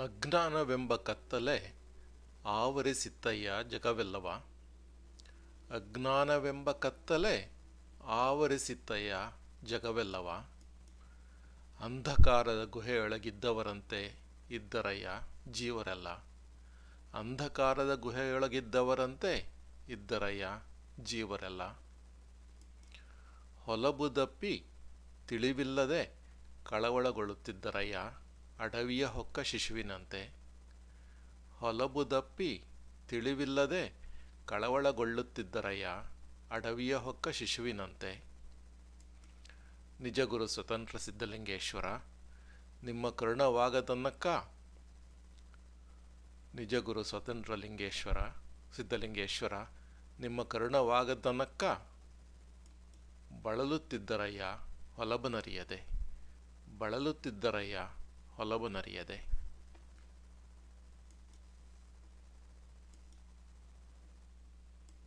ಅಜ್ಞಾನವೆಂಬ ಕತ್ತಲೆ ಆವರಿಸಿತ್ತಯ್ಯ ಜಗವೆಲ್ಲವ. ಅಜ್ಞಾನವೆಂಬ ಕತ್ತಲೆ ಆವರಿಸಿತ್ತಯ್ಯ ಜಗವೆಲ್ಲವ. ಅಂಧಕಾರದ ಗುಹೆಯೊಳಗಿದ್ದವರಂತೆ ಇದ್ದರಯ್ಯ ಜೀವರೆಲ್ಲ. ಅಂಧಕಾರದ ಗುಹೆಯೊಳಗಿದ್ದವರಂತೆ ಇದ್ದರಯ್ಯ ಜೀವರೆಲ್ಲ. ಹೊಲಬುದಪ್ಪಿ ತಿಳಿವಿಲ್ಲದೆ ಕಳವಳಗೊಳ್ಳುತ್ತಿದ್ದರಯ್ಯ ಅಡವಿಯ ಹೊಕ್ಕ ಶಿಶುವಿನಂತೆ. ಹೊಲಬುದಪ್ಪಿ ತಿಳಿವಿಲ್ಲದೆ ಕಳವಳಗೊಳ್ಳುತ್ತಿದ್ದರಯ್ಯ ಅಡವಿಯ ಹೊಕ್ಕ ಶಿಶುವಿನಂತೆ. ನಿಜಗುರು ಸ್ವತಂತ್ರ ಸಿದ್ಧಲಿಂಗೇಶ್ವರ ನಿಮ್ಮ ಕರುಣವಾಗದನ್ನಕ್ಕ. ನಿಜಗುರು ಸ್ವತಂತ್ರ ಸಿದ್ಧಲಿಂಗೇಶ್ವರ ನಿಮ್ಮ ಕರುಣವಾಗದನ್ನಕ್ಕ. ಬಳಲುತ್ತಿದ್ದರಯ್ಯ ಹೊಲಬನರಿಯದೆ. ಬಳಲುತ್ತಿದ್ದರಯ್ಯ ಹೊಲಬನರಿಯದೆ.